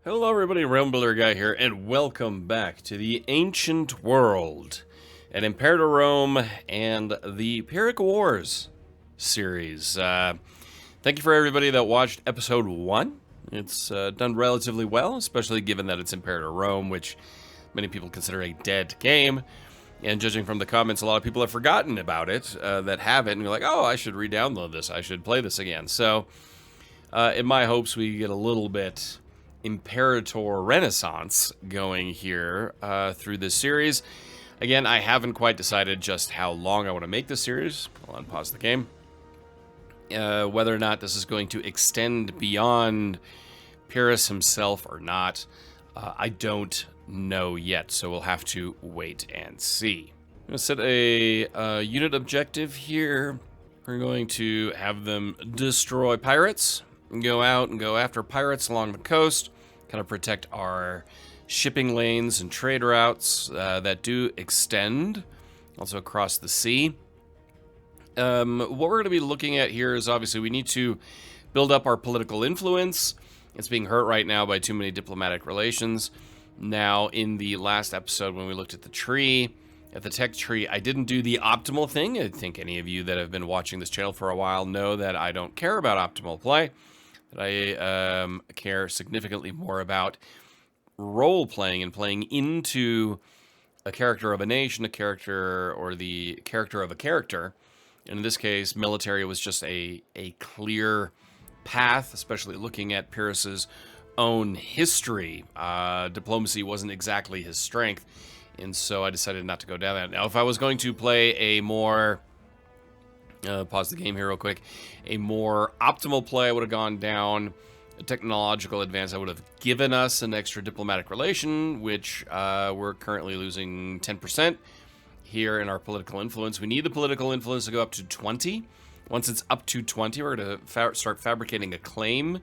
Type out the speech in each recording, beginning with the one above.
Hello everybody, Realm Builder Guy here, and welcome back to the Ancient World at Imperator Rome and the Pyrrhic Wars series. Thank you for everybody that watched episode 1. It's done relatively well, especially given that it's Imperator Rome, which many people consider a dead game. And judging from the comments, a lot of people have forgotten about it that have it, and you're like, oh, I should re-download this, I should play this again. So, in my hopes, we get a little bit Imperator Renaissance going here through this series. Again, I haven't quite decided just how long I want to make this series. I'll unpause the game. Whether or not this is going to extend beyond Pyrrhus himself or not, I don't know yet, so we'll have to wait and see. I'm going to set a unit objective here. We're going to have them destroy pirates. Go out and go after pirates along the coast, kind of protect our shipping lanes and trade routes that do extend, also across the sea. What we're going to be looking at here is obviously we need to build up our political influence. It's being hurt right now by too many diplomatic relations. Now, in the last episode when we looked at the tree, at the tech tree, I didn't do the optimal thing. I think any of you that have been watching this channel for a while know that I don't care about optimal play. That I care significantly more about role-playing and playing into a character of a nation, a character, or the character of a character. And in this case, military was just a clear path, especially looking at Pyrrhus's own history. Diplomacy wasn't exactly his strength, and so I decided not to go down that. Now, if I was going to play a more... pause the game here real quick. A more optimal play, I would have gone down a technological advance. I would have given us an extra diplomatic relation, which we're currently losing 10% here in our political influence. We need the political influence to go up to 20. Once it's up to 20, we're going to start fabricating a claim,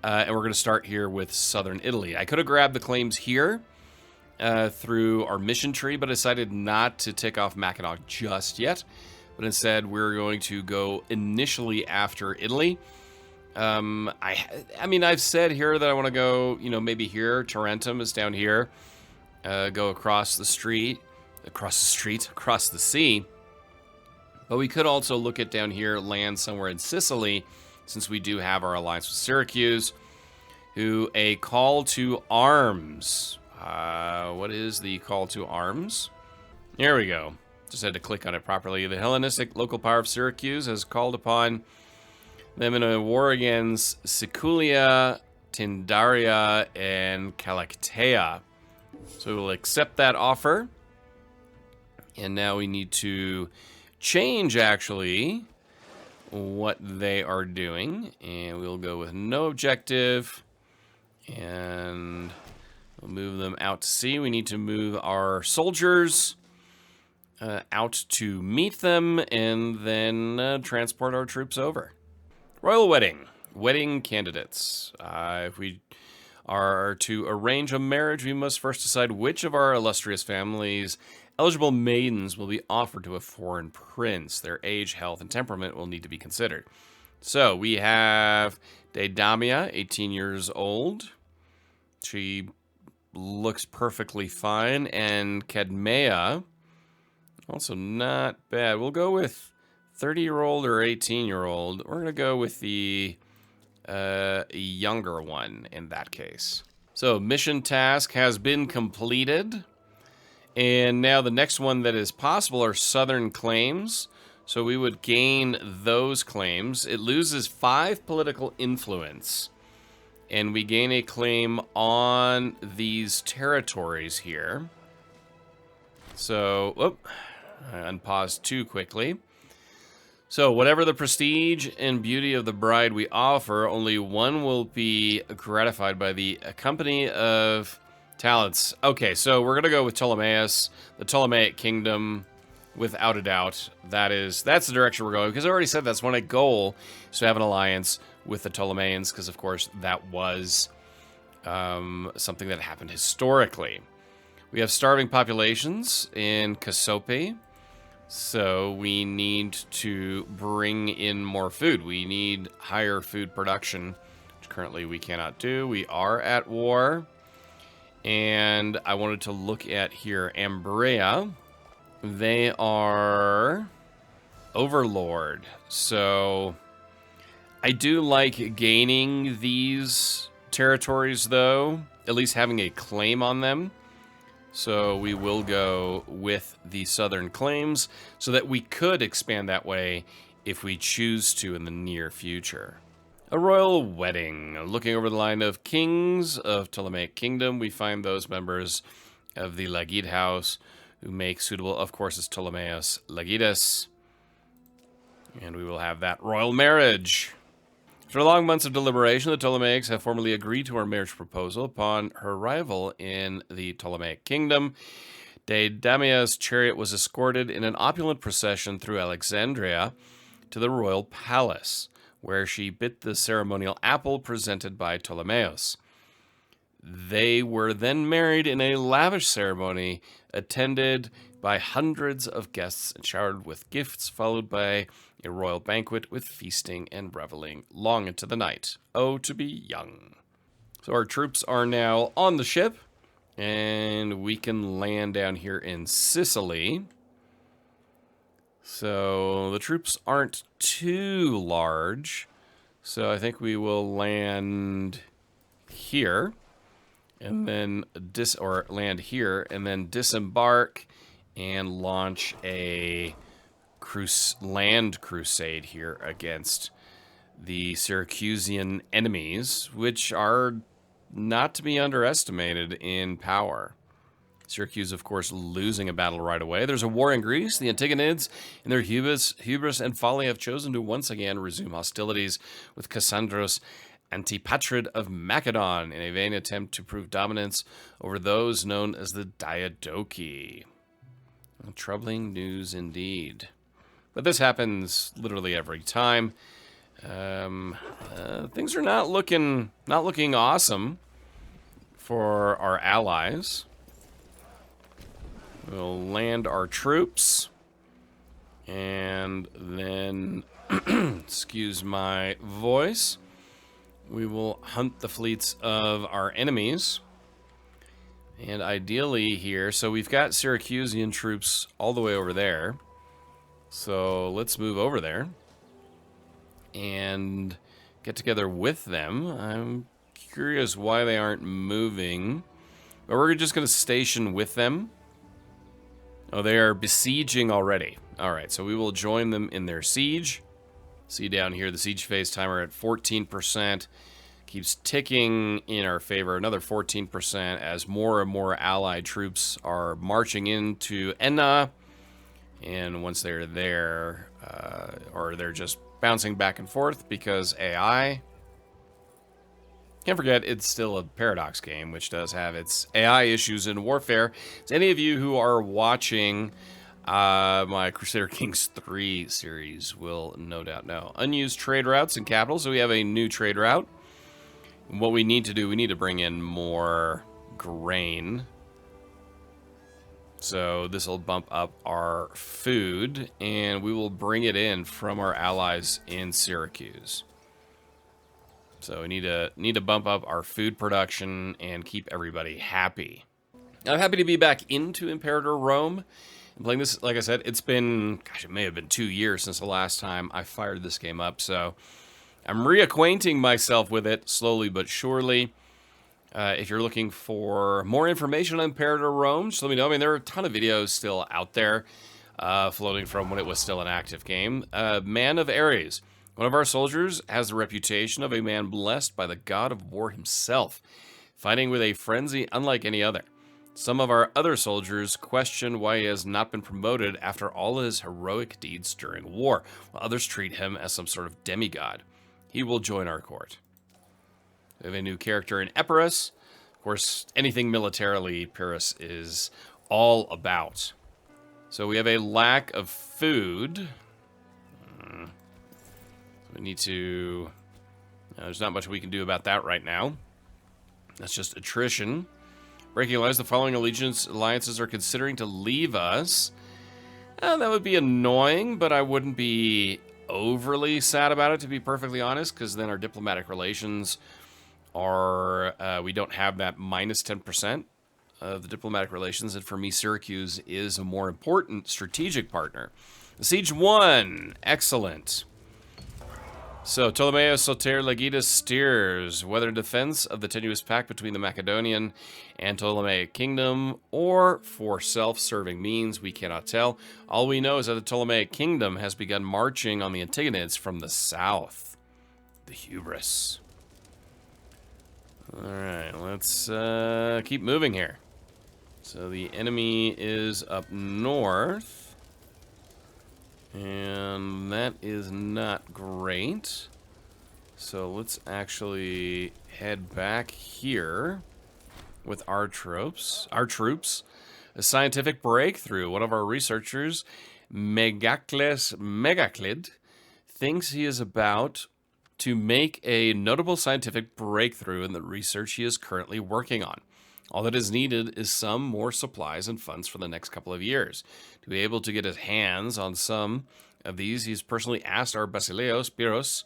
and we're going to start here with southern Italy. I could have grabbed the claims here through our mission tree, but I decided not to tick off Mackinac just yet. But instead, we're going to go initially after Italy. I mean, I've said here that I want to go, maybe here. Tarentum is down here. Go across the sea. But we could also look at down here, land somewhere in Sicily, since we do have our alliance with Syracuse. Who a call to arms. What is the call to arms? There we go. Just had to click on it properly. The Hellenistic local power of Syracuse has called upon them in a war against Siculia, Tindaria, and Calactea. So we'll accept that offer. And now we need to change, actually, what they are doing. And we'll go with no objective. And we'll move them out to sea. We need to move our soldiers out to meet them, and then transport our troops over. Royal wedding. Wedding candidates. If we are to arrange a marriage, we must first decide which of our illustrious families' eligible maidens will be offered to a foreign prince. Their age, health, and temperament will need to be considered. So we have Deidamia, 18 years old. She looks perfectly fine. And Cadmea, also not bad. We'll go with 30-year-old or 18-year-old. We're going to go with the younger one in that case. So mission task has been completed. And now the next one that is possible are southern claims. So we would gain those claims. It loses 5 political influence. And we gain a claim on these territories here. So, I unpaused too quickly. So, whatever the prestige and beauty of the bride we offer, only one will be gratified by the company of talents. Okay, so we're going to go with Ptolemaeus, the Ptolemaic kingdom, without a doubt. That's the direction we're going, because I already said that's one goal, is to have an alliance with the Ptolemaians, because, of course, that was something that happened historically. We have starving populations in Cassiope. So we need to bring in more food. We need higher food production, which currently we cannot do. We are at war. And I wanted to look at here, Ambrea. They are Overlord. So I do like gaining these territories, though, at least having a claim on them. So we will go with the southern claims so that we could expand that way if we choose to in the near future. A royal wedding. Looking over the line of kings of Ptolemaic Kingdom, we find those members of the Lagid house who make suitable, of course, as Ptolemaeus Lagidus. And we will have that royal marriage. After long months of deliberation, the Ptolemaics have formally agreed to our marriage proposal. Upon her arrival in the Ptolemaic Kingdom, Deidamia's chariot was escorted in an opulent procession through Alexandria to the royal palace, where she bit the ceremonial apple presented by Ptolemaeus. They were then married in a lavish ceremony, attended by hundreds of guests and showered with gifts, followed by a royal banquet with feasting and reveling long into the night. Oh, to be young. So our troops are now on the ship, and we can land down here in Sicily. So the troops aren't too large, so I think we will land here, and then land here, and then disembark and launch a land crusade here against the Syracusan enemies, which are not to be underestimated in power. Syracuse, of course, losing a battle right away. There's a war in Greece. The Antigonids, in their hubris and folly, have chosen to once again resume hostilities with Cassandros Antipatrid of Macedon in a vain attempt to prove dominance over those known as the Diadochi. Troubling news indeed. But this happens literally every time. Things are not looking awesome for our allies. We'll land our troops, and then, excuse my voice, we will hunt the fleets of our enemies. And ideally here, so we've got Syracusan troops all the way over there. So let's move over there and get together with them. I'm curious why they aren't moving, but we're just going to station with them. Oh, they are besieging already. All right, so we will join them in their siege. See down here, the siege phase timer at 14%. Keeps ticking in our favor, another 14% as more and more allied troops are marching into Enna. And once they're there, or they're just bouncing back and forth because AI. Can't forget, it's still a Paradox game, which does have its AI issues in warfare. As any of you who are watching my Crusader Kings 3 series will no doubt know. Unused trade routes and capital, so we have a new trade route. What we need to do, we need to bring in more grain. So this will bump up our food, and we will bring it in from our allies in Syracuse. So we need to bump up our food production and keep everybody happy. I'm happy to be back into Imperator Rome. I'm playing this, like I said, it's been, gosh, it may have been 2 years since the last time I fired this game up, so I'm reacquainting myself with it slowly but surely. If you're looking for more information on Imperator Rome, just let me know. I mean, there are a ton of videos still out there floating from when it was still an active game. Man of Ares. One of our soldiers has the reputation of a man blessed by the god of war himself, fighting with a frenzy unlike any other. Some of our other soldiers question why he has not been promoted after all his heroic deeds during war, while others treat him as some sort of demigod. He will join our court. We have a new character in Epirus. Of course, anything militarily, Pyrrhus is all about. So we have a lack of food. We need to... there's not much we can do about that right now. That's just attrition. Breaking alliance, the following alliances are considering to leave us. That would be annoying, but I wouldn't be overly sad about it, to be perfectly honest, because then our diplomatic relations we don't have that minus 10% of the diplomatic relations, and for me, Syracuse is a more important strategic partner. Siege 1, excellent. So, Ptolemaeus Soter Legitus steers whether defense of the tenuous pact between the Macedonian and Ptolemaic kingdom, or for self-serving means, we cannot tell. All we know is that the Ptolemaic kingdom has begun marching on the Antigonids from the south. The hubris. Alright, let's keep moving here. So the enemy is up north. And that is not great. So let's actually head back here with our troops. A scientific breakthrough. One of our researchers, Megaclid, thinks he is about to make a notable scientific breakthrough in the research he is currently working on. All that is needed is some more supplies and funds for the next couple of years. To be able to get his hands on some of these, he's personally asked our Basileos, Pyrrhus,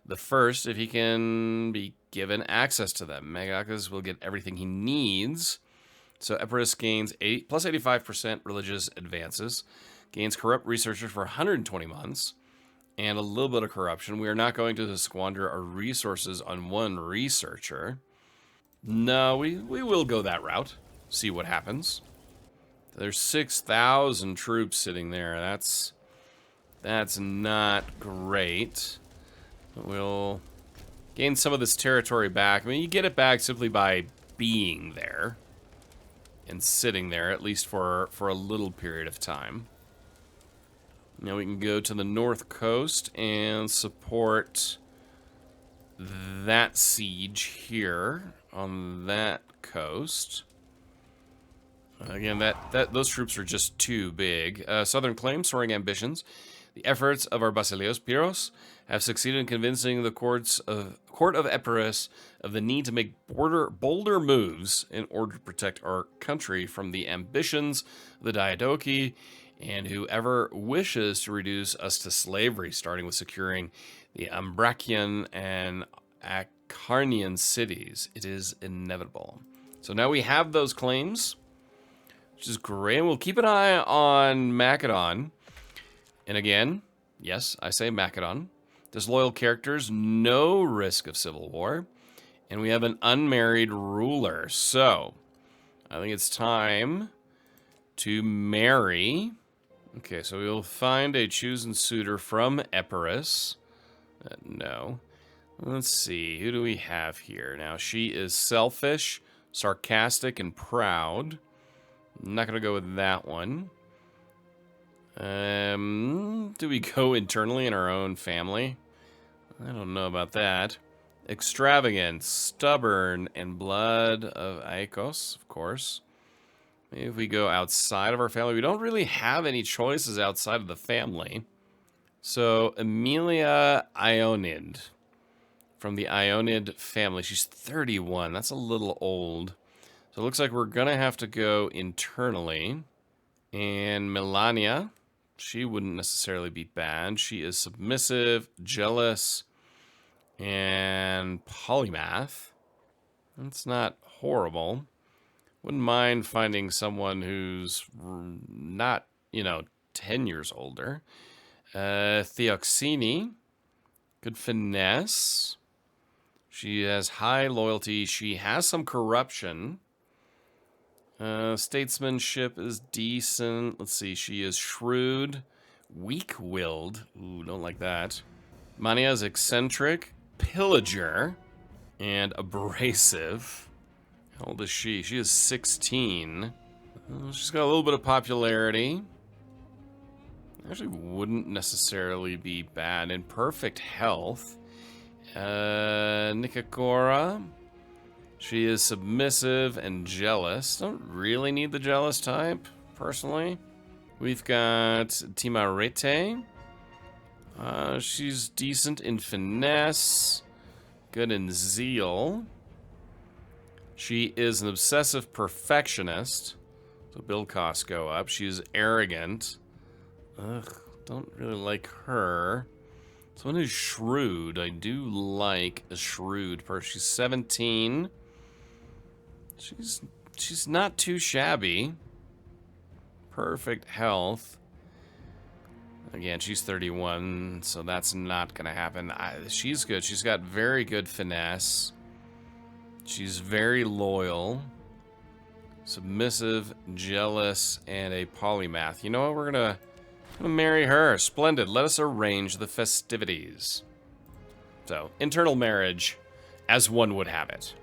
the first, if he can be given access to them. Megaclid will get everything he needs. So Epirus gains plus 85% religious advances, gains corrupt researchers for 120 months, and a little bit of corruption. We are not going to squander our resources on one researcher. No, we will go that route. See what happens. There's 6,000 troops sitting there. That's not great. But we'll gain some of this territory back. I mean, you get it back simply by being there and sitting there, at least for a little period of time. Now we can go to the north coast and support that siege here on that coast. Again, those troops are just too big. Southern claims, soaring ambitions. The efforts of our Basileos Pyrrhus have succeeded in convincing the court of Epirus of the need to make bolder moves in order to protect our country from the ambitions of the Diadochi and whoever wishes to reduce us to slavery, starting with securing the Ambracian and Acarnanian cities. It is inevitable. So now we have those claims, which is great. And we'll keep an eye on Macedon. And again, yes, I say Macedon. Disloyal characters, no risk of civil war. And we have an unmarried ruler. So I think it's time to marry. Okay, so we'll find a chosen suitor from Epirus. No. Let's see, who do we have here? Now, she is selfish, sarcastic, and proud. I'm not going to go with that one. Do we go internally in our own family? I don't know about that. Extravagant, stubborn, and blood of Aikos, of course. Maybe if we go outside of our family, we don't really have any choices outside of the family. So, Amelia Ionid, from the Ionid family. She's 31. That's a little old. So it looks like we're going to have to go internally. And Melania, she wouldn't necessarily be bad. She is submissive, jealous, and polymath. That's not horrible. Wouldn't mind finding someone who's not, 10 years older. Theoxene, good finesse. She has high loyalty. She has some corruption. Statesmanship is decent. Let's see. She is shrewd, weak-willed. Ooh, don't like that. Mania is eccentric, pillager, and abrasive. How old is she? She is 16. She's got a little bit of popularity. Actually wouldn't necessarily be bad. In perfect health. Nikakora. She is submissive and jealous. Don't really need the jealous type, personally. We've got Timarete. She's decent in finesse. Good in zeal. She is an obsessive perfectionist. So build costs go up. She's arrogant. Ugh, don't really like her. Someone who's shrewd. I do like a shrewd person. She's 17. She's not too shabby. Perfect health. Again, she's 31, so that's not going to happen. She's good. She's got very good finesse. She's very loyal, submissive, jealous, and a polymath. You know what? We're going to marry her. Splendid. Let us arrange the festivities. So, internal marriage, as one would have it.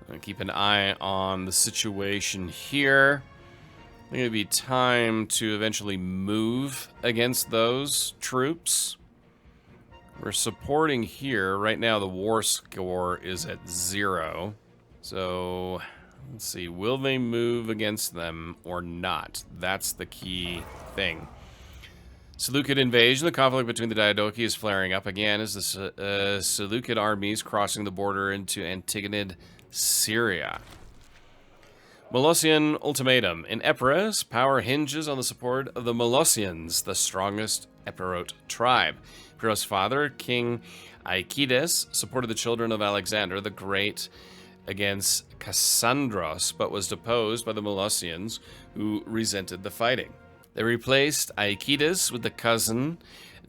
I'm going to keep an eye on the situation here. I think it'd be time to eventually move against those troops. We're supporting here. Right now, the war score is at 0. So, let's see. Will they move against them or not? That's the key thing. Seleucid invasion. The conflict between the Diadochi is flaring up again as the Seleucid armies crossing the border into Antigonid, Syria. Molossian ultimatum. In Epirus, power hinges on the support of the Molossians, the strongest Epirote tribe. Pyrrhus' father, King Aeacides, supported the children of Alexander the Great against Cassandros, but was deposed by the Molossians, who resented the fighting. They replaced Aeacides with the cousin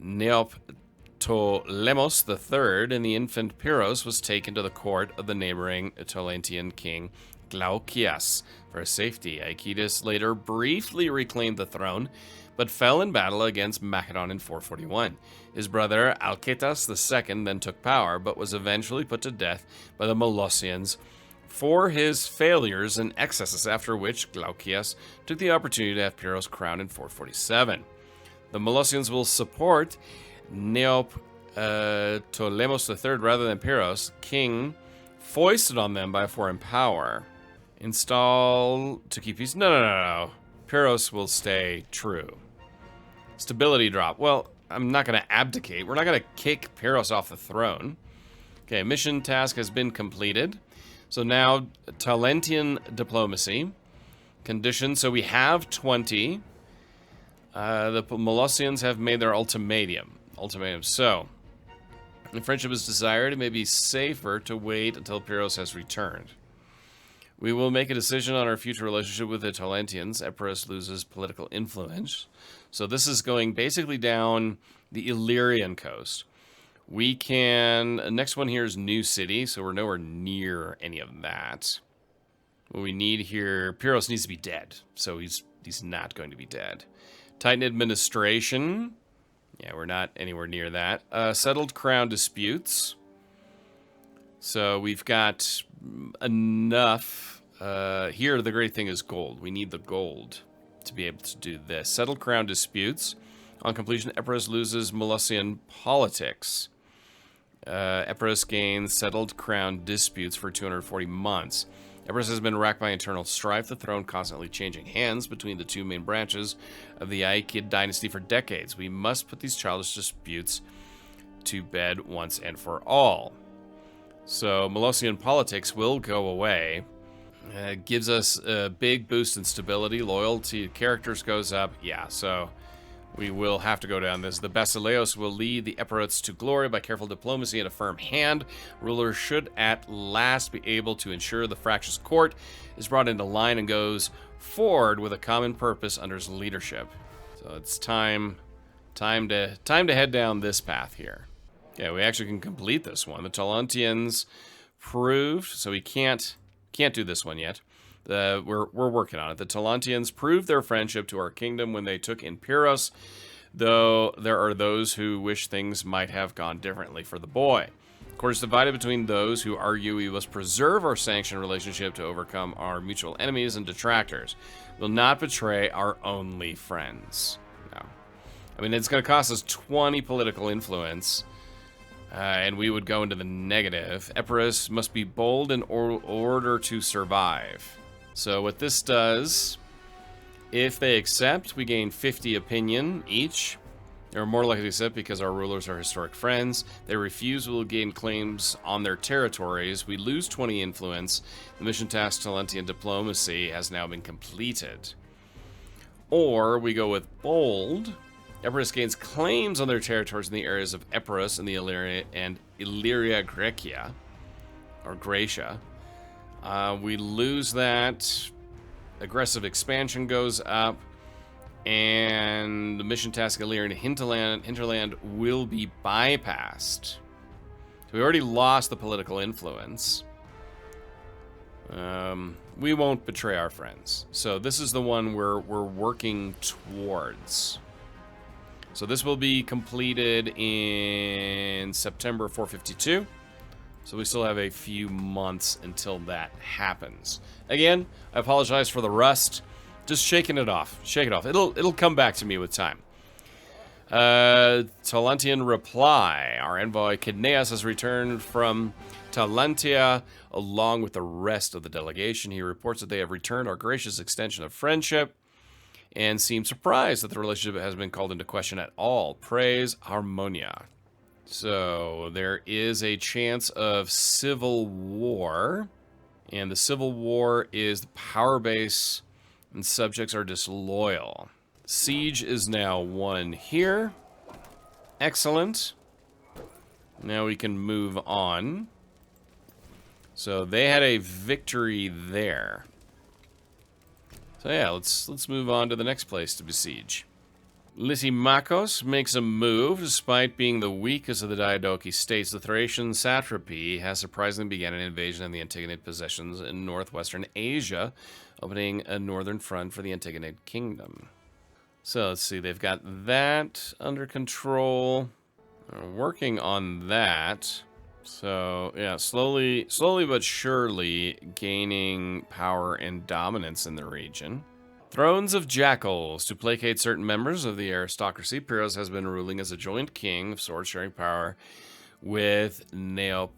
Neoptolemus III, and the infant Pyrrhus was taken to the court of the neighboring Tolentian king Glaucias for safety. Aeacides later briefly reclaimed the throne, but fell in battle against Macedon in 441. His brother Alcetas II then took power, but was eventually put to death by the Molossians for his failures and excesses, after which Glaucias took the opportunity to have Pyrrhus crowned in 447. The Molossians will support Neoptolemus III rather than Pyrrhus, king foisted on them by a foreign power. Install to keep peace. No. Pyrrhus will stay true. Stability drop. Well, I'm not going to abdicate. We're not going to kick Pyrrhus off the throne. Okay, mission task has been completed. So now, Tolentian diplomacy. Conditions. So we have 20. The Molossians have made their ultimatum. So, if friendship is desired, it may be safer to wait until Pyrrhus has returned. We will make a decision on our future relationship with the Tolentians. Epirus loses political influence. So this is going basically down the Illyrian coast. We can... Next one here is New City, so we're nowhere near any of that. What we need here... Pyrrhus needs to be dead, so he's not going to be dead. Titan administration. Yeah, we're not anywhere near that. Settled crown disputes. So we've got enough. Here, the great thing is gold. We need the gold to be able to do this. Settled crown disputes. On completion, Epirus loses Molossian politics. Epirus gains settled crown disputes for 240 months. Epirus has been racked by internal strife, the throne constantly changing hands between the two main branches of the Aeacid dynasty for decades. We must put these childish disputes to bed once and for all. So Molossian politics will go away. It gives us a big boost in stability. Loyalty to characters goes up. Yeah, so we will have to go down this. The Basileus will lead the Epirotes to glory by careful diplomacy and a firm hand. Rulers should at last be able to ensure the fractious court is brought into line and goes forward with a common purpose under his leadership. So it's time to head down this path here. Yeah, we actually can complete this one. The Tolentians proved, so we can't do this one yet. We're working on it. The Tolentians proved their friendship to our kingdom when they took in Pyrrhus, though there are those who wish things might have gone differently for the boy. The court is divided between those who argue we must preserve our sanctioned relationship to overcome our mutual enemies and detractors. We'll not betray our only friends. No. I mean, it's going to cost us 20 political influence. And we would go into the negative. Epirus must be bold in order to survive. So what this does, if they accept, we gain 50 opinion each. They're more likely to accept because our rulers are historic friends. They refuse, we will gain claims on their territories. We lose 20 influence. The mission task Tolentian diplomacy has now been completed. Or we go with bold. Epirus gains claims on their territories in the areas of Epirus and the Illyria Graecia, or Graecia. We lose that. Aggressive expansion goes up. And the mission task Illyrian hinterland will be bypassed. So we already lost the political influence. We won't betray our friends. So this is the one we're working towards. So this will be completed in September 452. So we still have a few months until that happens. Again, I apologize for the rust. Just shaking it off. Shake it off. It'll come back to me with time. Talantian reply. Our envoy Kidneas has returned from Talantia along with the rest of the delegation. He reports that they have returned our gracious extension of friendship and seem surprised that the relationship has been called into question at all. Praise Harmonia. So there is a chance of civil war, and the civil war is the power base and subjects are disloyal. Siege is now won here. Excellent. Now we can move on. So they had a victory there. So yeah, let's move on to the next place to besiege. Lysimachos makes a move. Despite being the weakest of the Diadochi states, the Thracian satrapy has surprisingly begun an invasion of the Antigonid possessions in northwestern Asia, opening a northern front for the Antigonid kingdom. So let's see, they've got that under control. They're working on that. So yeah, slowly but surely gaining power and dominance in the region. Thrones of Jackals. To placate certain members of the aristocracy, Pyrrhus has been ruling as a joint king of sword-sharing power with Neoptolemus.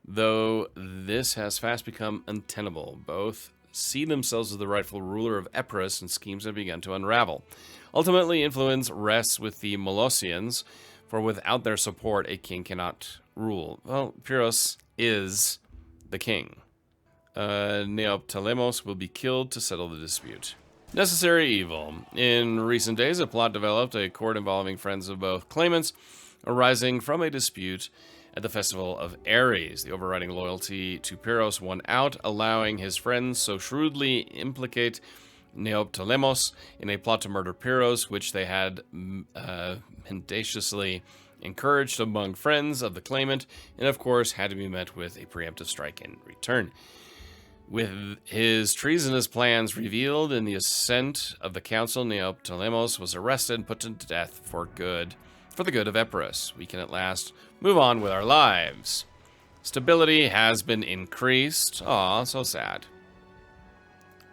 Though this has fast become untenable, both see themselves as the rightful ruler of Epirus, and schemes have begun to unravel. Ultimately, influence rests with the Molossians, for without their support, a king cannot rule. Well, Pyrrhus is the king. Neoptolemus will be killed to settle the dispute. Necessary evil. In recent days, a plot developed, a court involving friends of both claimants, arising from a dispute at the festival of Ares. The overriding loyalty to Pyrrhus won out, allowing his friends so shrewdly implicate Neoptolemus in a plot to murder Pyrrhus, which they had mendaciously encouraged among friends of the claimant, and of course had to be met with a preemptive strike in return. With his treasonous plans revealed in the assent of the council, Neoptolemus was arrested and put to death for the good of Epirus. We can at last move on with our lives. Stability has been increased. Aw, so sad.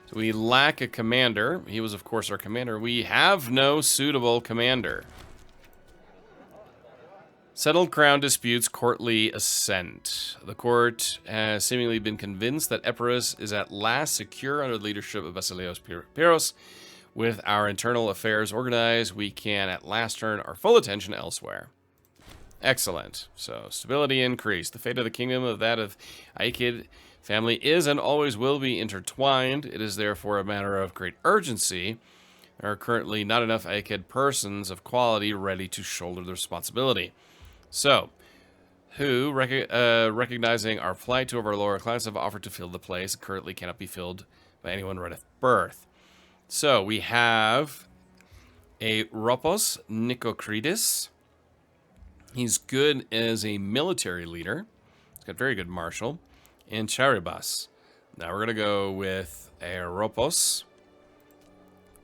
So we lack a commander. He was, of course, our commander. We have no suitable commander. Settled crown disputes, courtly assent. The court has seemingly been convinced that Epirus is at last secure under the leadership of Basileus Pyrrhus. With our internal affairs organized, we can at last turn our full attention elsewhere. Excellent. So, stability increased. The fate of the kingdom of that of Aeacid family is and always will be intertwined. It is therefore a matter of great urgency. There are currently not enough Aeacid persons of quality ready to shoulder the responsibility. So, who, recognizing our plight to our lower class, have offered to fill the place. It currently cannot be filled by anyone right at birth. So, we have a Ropos Nicocridis. He's good as a military leader. He's got very good martial. And Charybas. Now, we're going to go with a Ropos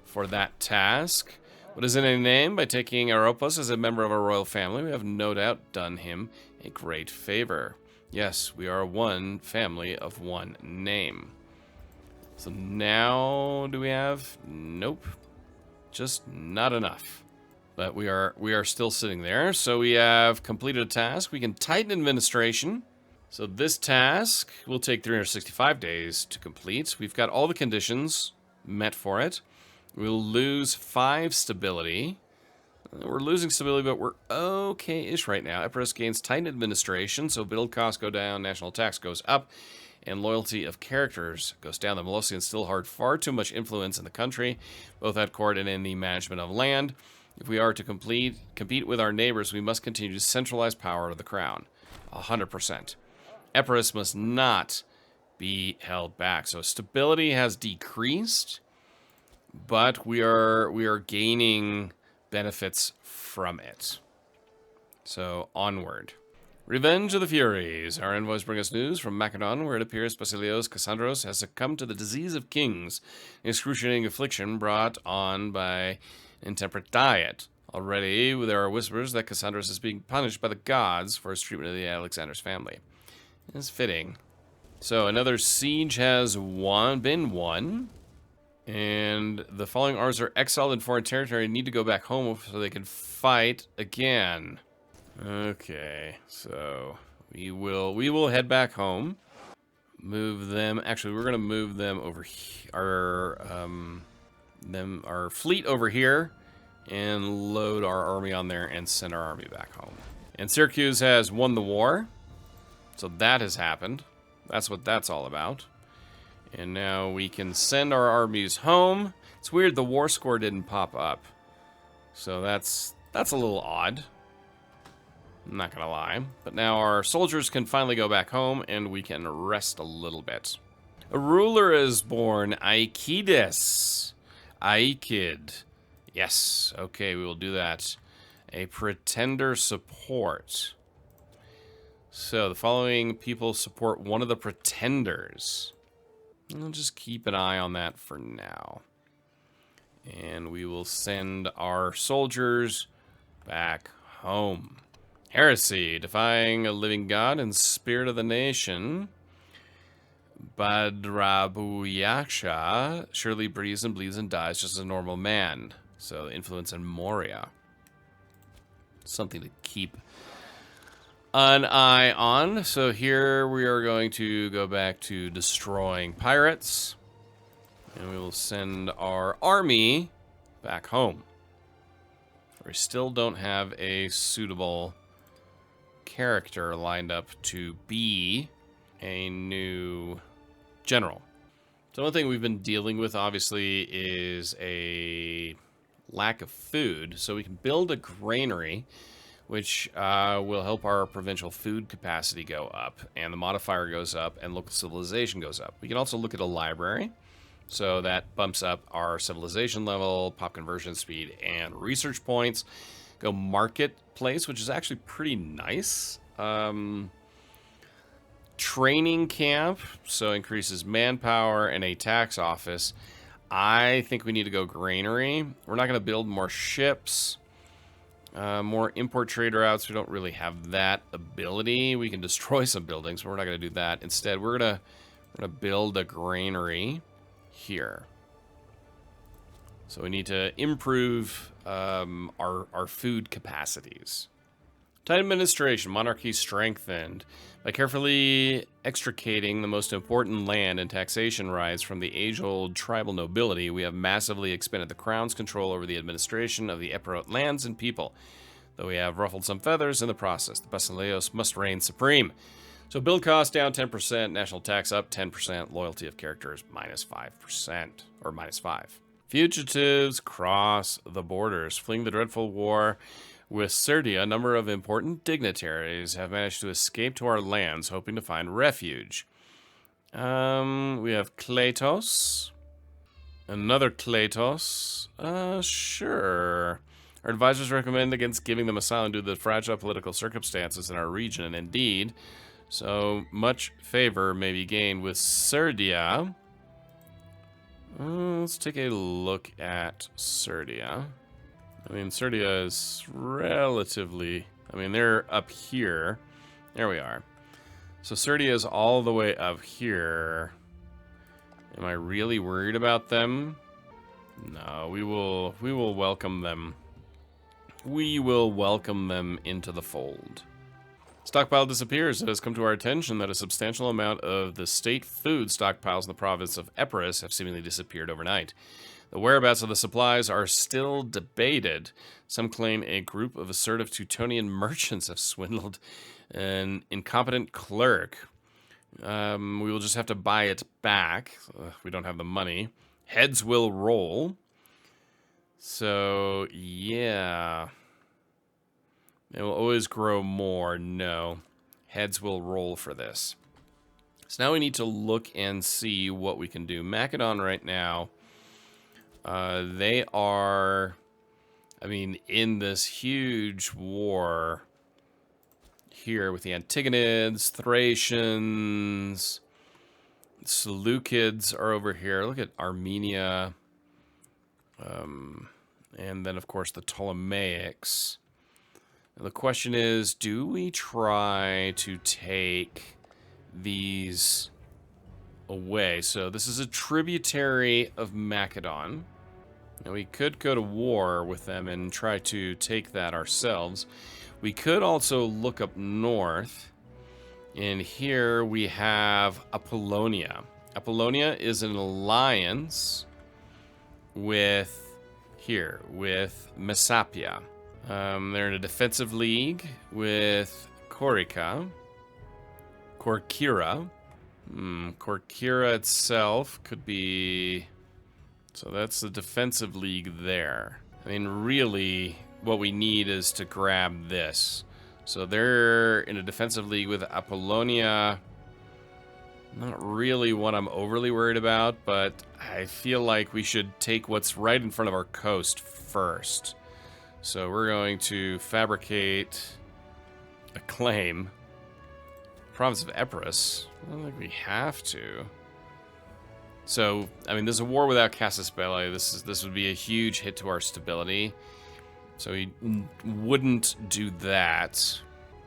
for that task. What is in a name? By taking Aropos as a member of our royal family, we have no doubt done him a great favor. Yes, we are one family of one name. So now, do we have? Nope. Just not enough. But we are still sitting there. So we have completed a task. We can tighten administration. So this task will take 365 days to complete. We've got all the conditions met for it. We'll lose 5 stability. We're losing stability, but we're okay-ish right now. Epirus gains tightened administration, so build costs go down, national tax goes up, and loyalty of characters goes down. The Molossians still hold far too much influence in the country, both at court and in the management of land. If we are to compete with our neighbors, we must continue to centralize power of the crown. 100%. Epirus must not be held back. So stability has decreased, but we are gaining benefits from it. So onward. Revenge of the Furies. Our envoys bring us news from Macedon, where it appears Basilios Cassandros has succumbed to the disease of kings, an excruciating affliction brought on by intemperate diet. Already, there are whispers that Cassandros is being punished by the gods for his treatment of the Alexander's family. It's fitting. So, another siege has been won. And the following Rs are exiled in foreign territory and need to go back home so they can fight again. Okay, so we will head back home. Move them. Actually, we're gonna move them over here. Our fleet over here, and load our army on there and send our army back home. And Syracuse has won the war, so that has happened. That's what that's all about. And now we can send our armies home. It's weird the war score didn't pop up, so that's a little odd. I'm not gonna lie. But now our soldiers can finally go back home and we can rest a little bit. A ruler is born, Aeacides. Aeacid. Yes, okay, we will do that. A pretender support. So the following people support one of the pretenders. I'll just keep an eye on that for now. And we will send our soldiers back home. Heresy, defying a living god and spirit of the nation. Badrabuyaksha surely breathes and bleeds and dies just as a normal man. So influence in Moria. Something to keep an eye on. So here we are going to go back to destroying pirates. And we will send our army back home. We still don't have a suitable character lined up to be a new general. So one thing we've been dealing with, obviously, is a lack of food. So we can build a granary, which will help our provincial food capacity go up, and the modifier goes up, and local civilization goes up. We can also look at a library, so that bumps up our civilization level, pop conversion speed, and research points. Go marketplace, which is actually pretty nice. Training camp, so increases manpower, and a tax office. I think we need to go granary. We're not going to build more ships. More import trade routes. We don't really have that ability. We can destroy some buildings, but we're not going to do that. Instead, we're gonna build a granary here. So we need to improve our food capacities. Tight administration, monarchy strengthened. By carefully extricating the most important land and taxation rights from the age-old tribal nobility, we have massively expanded the crown's control over the administration of the Epirot lands and people. Though we have ruffled some feathers in the process, the Basileos must reign supreme. So build cost down 10%, national tax up 10%, loyalty of characters minus 5%, or minus 5. Fugitives cross the borders, fleeing the dreadful war with Serdia. A number of important dignitaries have managed to escape to our lands, hoping to find refuge. We have Kletos. Another Kletos. Sure. Our advisors recommend against giving them asylum due to the fragile political circumstances in our region, and indeed, so much favor may be gained with Serdia. Let's take a look at Serdia. I mean, Serdia is relatively... I mean, they're up here. There we are. So Serdia is all the way up here. Am I really worried about them? No, we will welcome them. We will welcome them into the fold. Stockpile disappears. It has come to our attention that a substantial amount of the state food stockpiles in the province of Epirus have seemingly disappeared overnight. The whereabouts of the supplies are still debated. Some claim a group of assertive Teutonian merchants have swindled an incompetent clerk We will just have to buy it back. We don't have the money. Heads will roll. So, yeah. It will always grow more. No. Heads will roll for this. So now we need to look and see what we can do. Macedon right now, they are, I mean, in this huge war here with the Antigonids, Thracians, Seleucids are over here. Look at Armenia. And then, of course, the Ptolemaics. Now, the question is, do we try to take these away? So this is a tributary of Macedon. Now, we could go to war with them and try to take that ourselves. We could also look up north. And here we have Apollonia. Apollonia is an alliance with Messapia. They're in a defensive league with Corcyra. Corcyra itself could be... So that's the defensive league there. I mean, really, what we need is to grab this. So they're in a defensive league with Apollonia. Not really what I'm overly worried about, but I feel like we should take what's right in front of our coast first. So we're going to fabricate a claim. Province of Epirus. I don't think we have to. So, I mean, there's a war without Casus Belli. This would be a huge hit to our stability. So we wouldn't do that.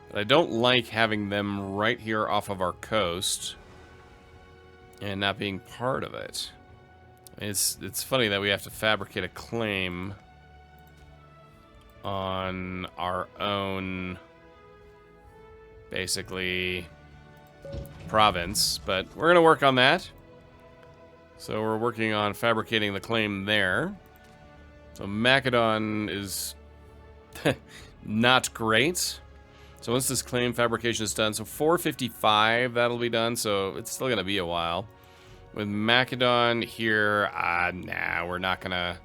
But I don't like having them right here off of our coast and not being part of it. It's funny that we have to fabricate a claim on our own, basically, province, but we're going to work on that. So we're working on fabricating the claim there. So Macedon is not great. So once this claim fabrication is done, so 455, that'll be done, so it's still going to be a while. With Macedon here, nah, we're not gonna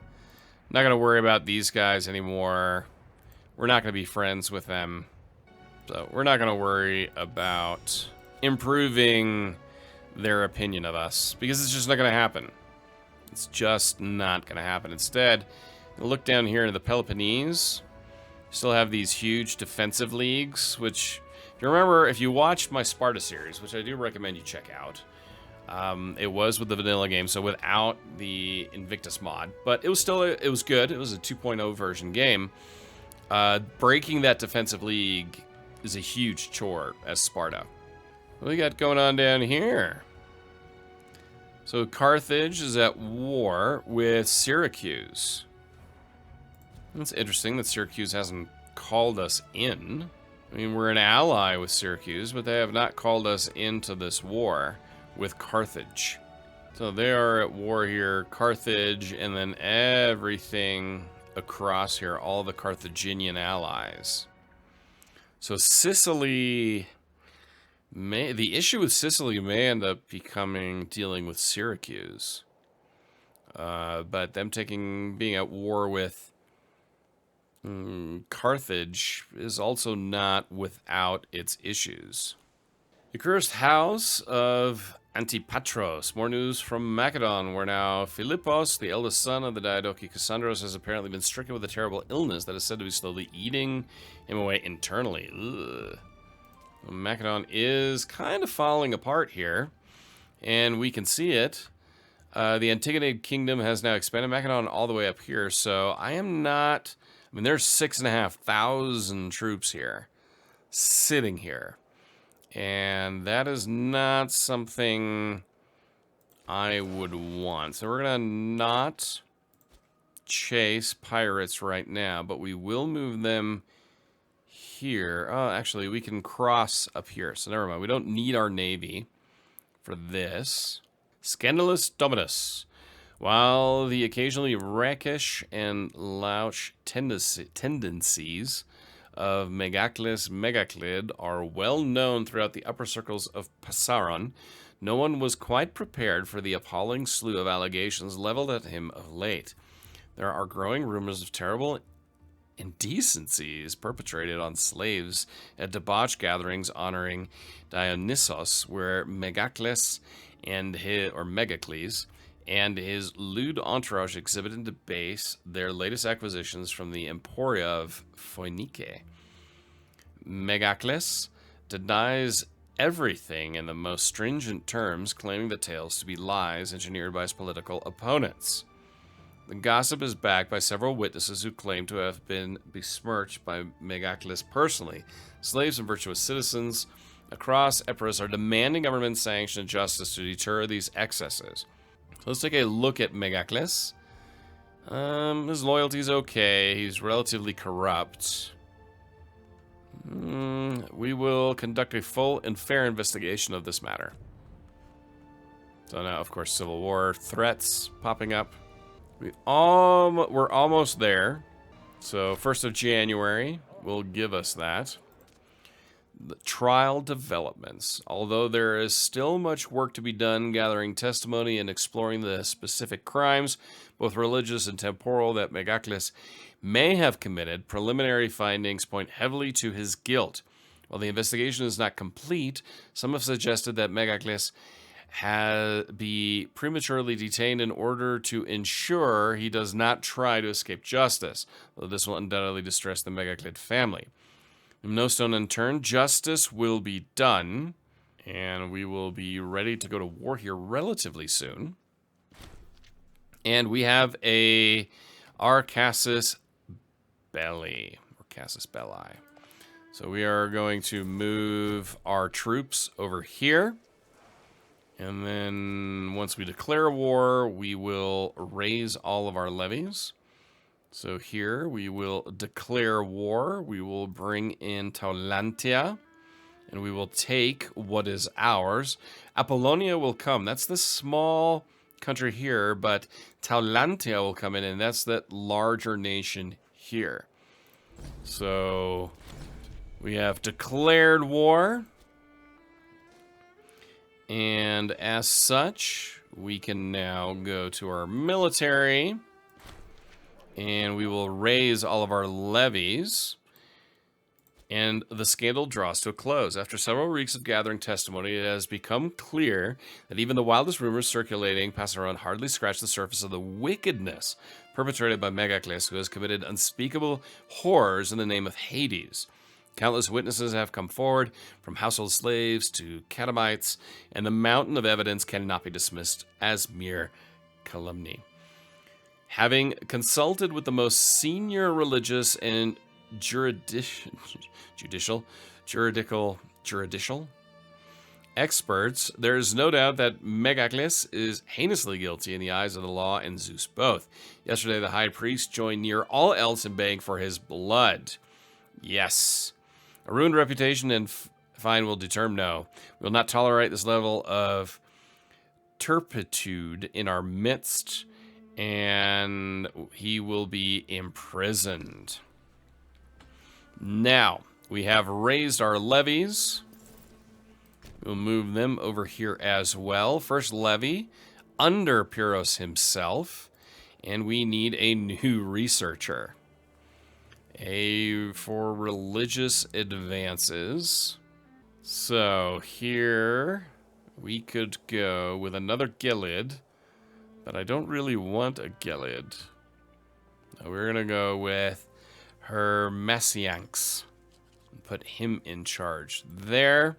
worry about these guys anymore. We're not gonna be friends with them. So we're not gonna worry about improving their opinion of us, because it's just not gonna happen. It's just not gonna happen. Instead, look down here into the Peloponnese. Still have these huge defensive leagues, which, if you remember, if you watched my Sparta series, which I do recommend you check out, it was with the vanilla game, so without the Invictus mod, but it was still, it was good. It was a 2.0 version game. Breaking that defensive league is a huge chore as Sparta. What do we got going on down here? So Carthage is at war with Syracuse. It's interesting that Syracuse hasn't called us in. I mean, we're an ally with Syracuse, but they have not called us into this war with Carthage. So they are at war here, Carthage, and then everything across here, all the Carthaginian allies. So Sicily may, the issue with Sicily may end up becoming dealing with Syracuse. But them being at war with Carthage is also not without its issues. The cursed house of Antipatros. More news from Macedon, where now Philippos, the eldest son of the Diadochi Cassandros, has apparently been stricken with a terrible illness that is said to be slowly eating him away internally. Ugh. Macedon is kind of falling apart here, and we can see it. The Antigonid kingdom has now expanded Macedon all the way up here, so I am not... I mean, there's 6,500 troops here, sitting here. And that is not something I would want. So we're going to not chase pirates right now, but we will move them here. Oh, actually, we can cross up here. So never mind. We don't need our navy for this. Scandalous Dominus. While the occasionally rakish and louch tendencies of Megacles Megaclid are well known throughout the upper circles of Passaron, no one was quite prepared for the appalling slew of allegations leveled at him of late. There are growing rumors of terrible indecencies perpetrated on slaves at debauched gatherings honoring Dionysos, where Megacles and his lewd entourage exhibit and debase their latest acquisitions from the Emporia of Phoenice. Megacles denies everything in the most stringent terms, claiming the tales to be lies engineered by his political opponents. The gossip is backed by several witnesses who claim to have been besmirched by Megacles personally. Slaves and virtuous citizens across Epirus are demanding government sanction and justice to deter these excesses. So let's take a look at Megacles. His loyalty is okay. He's relatively corrupt. We will conduct a full and fair investigation of this matter. So now, of course, civil war threats popping up. We're almost there. So 1st of January will give us that. The trial developments. Although there is still much work to be done gathering testimony and exploring the specific crimes, both religious and temporal, that Megacles may have committed, preliminary findings point heavily to his guilt. While the investigation is not complete, some have suggested that Megacles be prematurely detained in order to ensure he does not try to escape justice, though this will undoubtedly distress the Megaclid family. No stone unturned, justice will be done, and we will be ready to go to war here relatively soon. And we have a Casus Belli, or Casus Belli. So we are going to move our troops over here. And then once we declare war, we will raise all of our levies. So here we will declare war. We will bring in Taulantia, and we will take what is ours. Apollonia will come. That's the small country here, but Taulantia will come in, and that's that larger nation here. So we have declared war. And as such, we can now go to our military, and we will raise all of our levies. And the scandal draws to a close. After several weeks of gathering testimony, it has become clear that even the wildest rumors circulating Passaron hardly scratch the surface of the wickedness perpetrated by Megacles, who has committed unspeakable horrors in the name of Hades. Countless witnesses have come forward, from household slaves to catamites, and the mountain of evidence cannot be dismissed as mere calumny. Having consulted with the most senior religious and juridical experts, there is no doubt that Megacles is heinously guilty in the eyes of the law and Zeus both. Yesterday, the high priest joined near all else in begging for his blood. Yes. A ruined reputation and fine will determine no. We will not tolerate this level of turpitude in our midst, and he will be imprisoned. Now, we have raised our levies. We'll move them over here as well. First levy under Pyrrhus himself, and we need a new researcher. For religious advances. So here we could go with another Gilead, but I don't really want a Gilead. No, we're gonna go with Hermesianx and put him in charge there.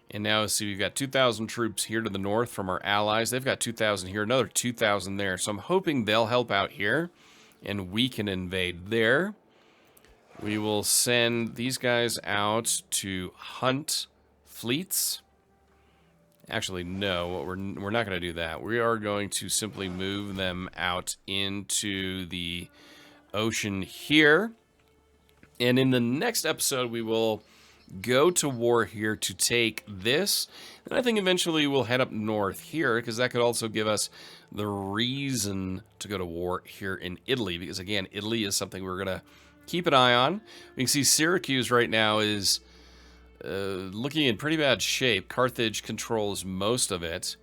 And now see, we've got 2,000 troops here to the north from our allies. They've got 2,000 here, another 2,000 there. So I'm hoping they'll help out here, and we can invade there. We will send these guys out to hunt fleets. Actually, no, we're not going to do that. We are going to simply move them out into the ocean here. And in the next episode, we will go to war here to take this. And I think eventually we'll head up north here, because that could also give us the reason to go to war here in Italy. Because again, Italy is something we're going to keep an eye on. We can see Syracuse right now is looking in pretty bad shape. Carthage controls most of it,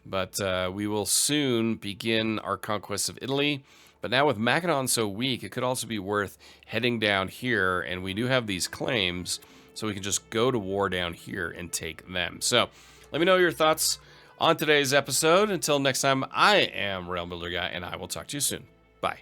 but we will soon begin our conquest of Italy. But now with Macedon so weak, it could also be worth heading down here, and we do have these claims, so we can just go to war down here and take them. So let me know your thoughts on today's episode. Until next time, I am Realm Builder Guy, and I will talk to you soon. Bye.